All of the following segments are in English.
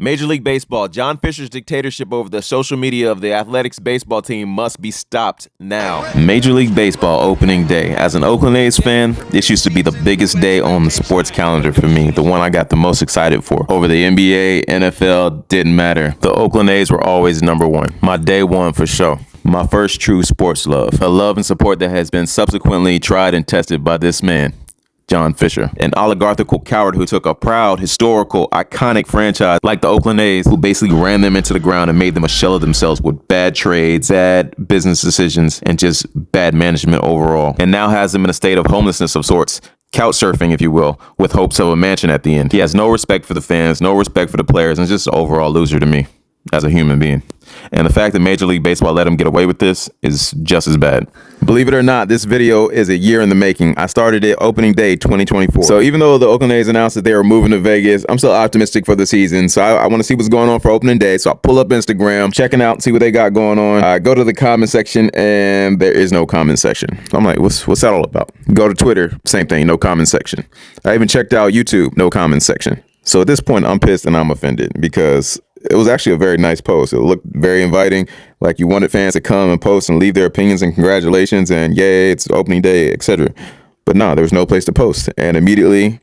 Major League Baseball, John Fisher's dictatorship over the social media of the Athletics baseball team must be stopped now. Major League Baseball opening day. As an Oakland A's fan, this used to be the biggest day on the sports calendar for me, the one I got the most excited for. Over the NBA, NFL, didn't matter. The Oakland A's were always number one. My day one for sure. My first true sports love. A love and support that has been subsequently tried and tested by this man, John Fisher, an oligarchical coward who took a proud, historical, iconic franchise like the Oakland A's, who basically ran them into the ground and made them a shell of themselves with bad trades, bad business decisions, and just bad management overall, and now has them in a state of homelessness of sorts. Couch surfing, if you will, with hopes of a mansion at the end. He has no respect for the fans, no respect for the players, and just an overall loser to me as a human being. And the fact that Major League Baseball let him get away with this is just as bad. Believe it or not, this video is a year in the making. I started it opening day 2024. So even though the Oakland A's announced that they were moving to Vegas, I'm still optimistic for the season. So I want to see what's going on for opening day. So I pull up Instagram, checking out, see what they got going on. I go to the comment section and there is no comment section. I'm like, what's that all about? Go to Twitter, same thing, no comment section. I even checked out YouTube, no comment section. So at this point, I'm pissed and I'm offended because it was actually a very nice post. It looked very inviting, like you wanted fans to come and post and leave their opinions and congratulations and yay, it's opening day, etc. But no, there was no place to post. And immediately,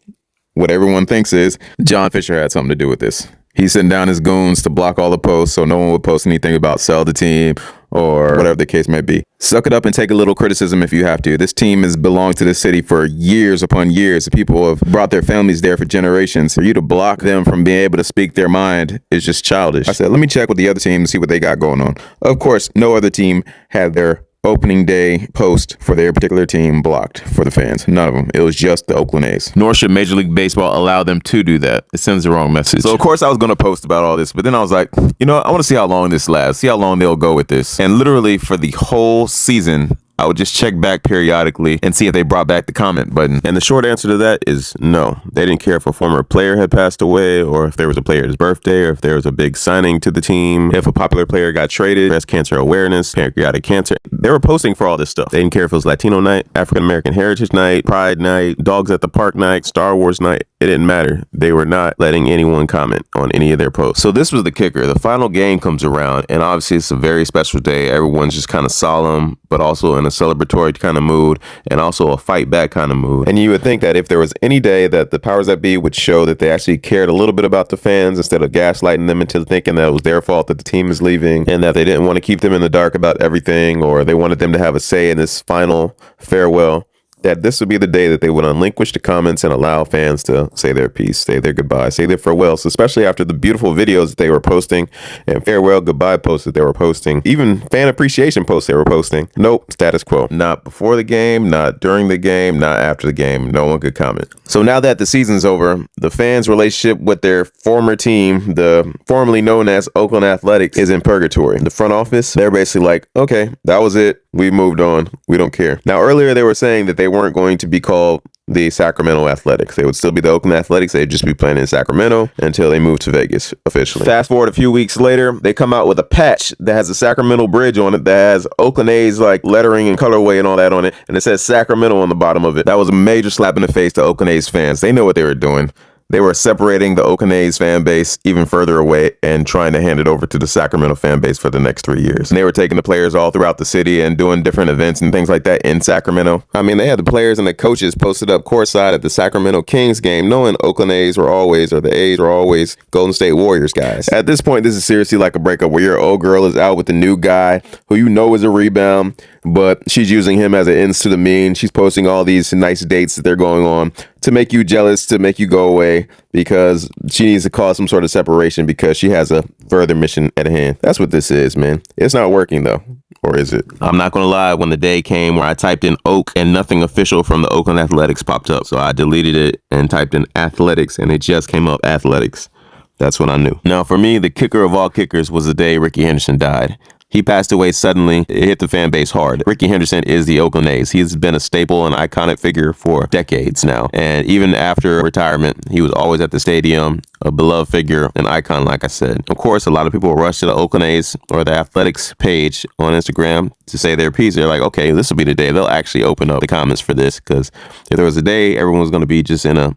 what everyone thinks is John Fisher had something to do with this. He's sitting down his goons to block all the posts so no one would post anything about sell the team or whatever the case may be. Suck it up and take a little criticism if you have to. This team has belonged to this city for years upon years. People have brought their families there for generations. For you to block them from being able to speak their mind is just childish. I said, let me check with the other team and see what they got going on. Of course, no other team had their opening day post for their particular team blocked for the fans. None of them. It was just the Oakland A's. Nor should Major League Baseball allow them to do that. It sends the wrong message. So of course I was going to post about all this, but then I was like, you know, I want to see how long this lasts, see how long they'll go with this. And literally for the whole season, I would just check back periodically and see if they brought back the comment button. And the short answer to that is no. They didn't care if a former player had passed away or if there was a player's birthday or if there was a big signing to the team, if a popular player got traded, breast cancer awareness, pancreatic cancer. They were posting for all this stuff. They didn't care if it was Latino night, African American Heritage Night, Pride Night, Dogs at the Park night, Star Wars night. It didn't matter. They were not letting anyone comment on any of their posts. So this was the kicker. The final game comes around and obviously it's a very special day. Everyone's just kind of solemn, but also in a celebratory kind of mood and also a fight back kind of mood. And you would think that if there was any day that the powers that be would show that they actually cared a little bit about the fans instead of gaslighting them into thinking that it was their fault that the team is leaving and that they didn't want to keep them in the dark about everything or they wanted them to have a say in this final farewell, that this would be the day that they would unlinquish the comments and allow fans to say their piece, say their goodbye, say their farewells, especially after the beautiful videos that they were posting and farewell goodbye posts that they were posting, even fan appreciation posts they were posting. Nope, status quo. Not before the game, not during the game, not after the game. No one could comment. So now that the season's over, the fans' relationship with their former team, the formerly known as Oakland Athletics, is in purgatory. The front office, they're basically like, okay, that was it. We moved on. We don't care. Now, earlier they were saying that they weren't going to be called the Sacramento Athletics. They would still be the Oakland Athletics. They'd just be playing in Sacramento until they moved to Vegas officially. Fast forward a few weeks later, they come out with a patch that has a Sacramento bridge on it that has Oakland A's like lettering and colorway and all that on it. And it says Sacramento on the bottom of it. That was a major slap in the face to Oakland A's fans. They know what they were doing. They were separating the Oakland A's fan base even further away and trying to hand it over to the Sacramento fan base for the next 3 years. And they were taking the players all throughout the city and doing different events and things like that in Sacramento. I mean, they had the players and the coaches posted up courtside at the Sacramento Kings game, knowing Oakland A's were always, or the A's were always Golden State Warriors guys. At this point, this is seriously like a breakup where your old girl is out with the new guy who you know is a rebound, but she's using him as an ends to the mean. She's posting all these nice dates that they're going on to make you jealous, to make you go away because she needs to cause some sort of separation because she has a further mission at hand. That's what this is, man. It's not working though. Or is it? I'm not going to lie. When the day came where I typed in Oak and nothing official from the Oakland Athletics popped up. So I deleted it and typed in Athletics and it just came up Athletics. That's when I knew. Now for me, the kicker of all kickers was the day Rickey Henderson died. He passed away suddenly. It hit the fan base hard. Rickey Henderson is the Oakland A's. He's been a staple and iconic figure for decades now. And even after retirement, he was always at the stadium, a beloved figure, an icon, like I said. Of course, a lot of people rush to the Oakland A's or the Athletics page on Instagram to say their piece. They're like, okay, this will be the day. They'll actually open up the comments for this because if there was a day everyone was going to be just in a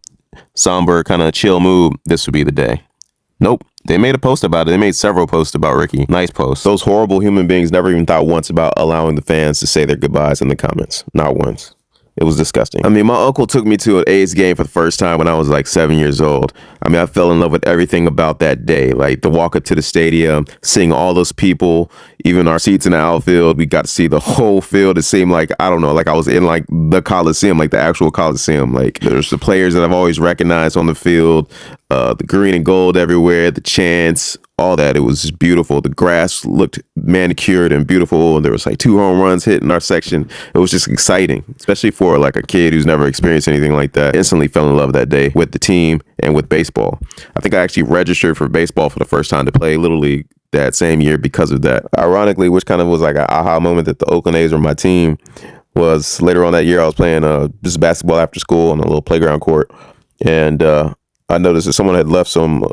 somber kind of chill mood, this would be the day. Nope. They made a post about it. They made several posts about Ricky. Nice posts. Those horrible human beings never even thought once about allowing the fans to say their goodbyes in the comments. Not once. It was disgusting. I mean, my uncle took me to an A's game for the first time when I was like 7 years old. I mean, I fell in love with everything about that day. Like the walk up to the stadium, seeing all those people, even our seats in the outfield. We got to see the whole field. It seemed like, I don't know, like I was in like the Coliseum, like the actual Coliseum. Like there's the players that I've always recognized on the field, the green and gold everywhere, the chants, all that. It was just beautiful. The grass looked manicured and beautiful, and there was like 2 home runs hit in our section. It was just exciting, especially for like a kid who's never experienced anything like that. Instantly fell in love that day with the team and with baseball. I think I actually registered for baseball for the first time to play Little League that same year because of that. Ironically, which kind of was like an aha moment that the Oakland A's were my team, was later on that year I was playing just basketball after school on a little playground court, and I noticed that someone had left some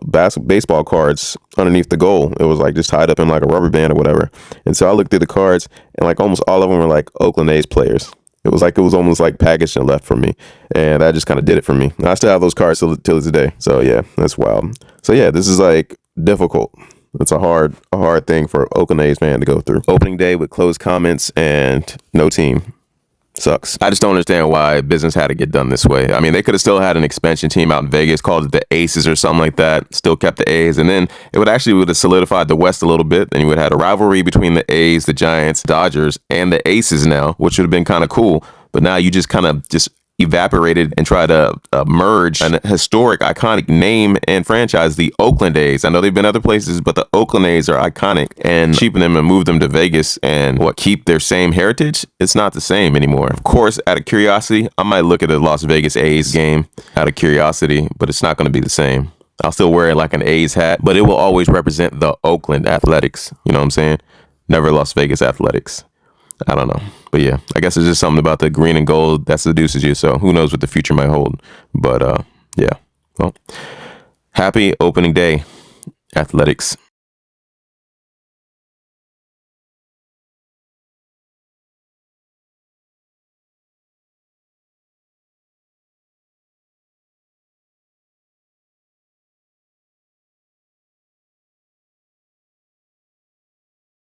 baseball cards underneath the goal. It was like just tied up in like a rubber band or whatever. And so I looked through the cards, and like almost all of them were like Oakland A's players. It was almost like packaged and left for me. And that just kind of did it for me. And I still have those cards till today. So yeah, that's wild. So yeah, this is like difficult. It's a hard thing for Oakland A's fan to go through. Opening day with closed comments and no team. Sucks. I just don't understand why business had to get done this way. I mean, they could have still had an expansion team out in Vegas, called it the Aces or something like that, still kept the A's, and then it would have solidified the West a little bit, and you would have had a rivalry between the A's, the Giants, Dodgers, and the Aces now, which would have been kind of cool. But now you just kind of evaporated and try to merge an historic, iconic name and franchise, the Oakland A's. I know they've been other places, but the Oakland A's are iconic, and cheapen them and move them to Vegas and keep their same heritage. It's not the same anymore. Of course, out of curiosity, I might look at the Las Vegas A's game out of curiosity, but it's not going to be the same. I'll still wear like an A's hat, but it will always represent the Oakland Athletics. You know what I'm saying? Never Las Vegas Athletics. I don't know. But yeah, I guess it's just something about the green and gold that seduces you. So who knows what the future might hold. But yeah. Well, happy opening day, Athletics.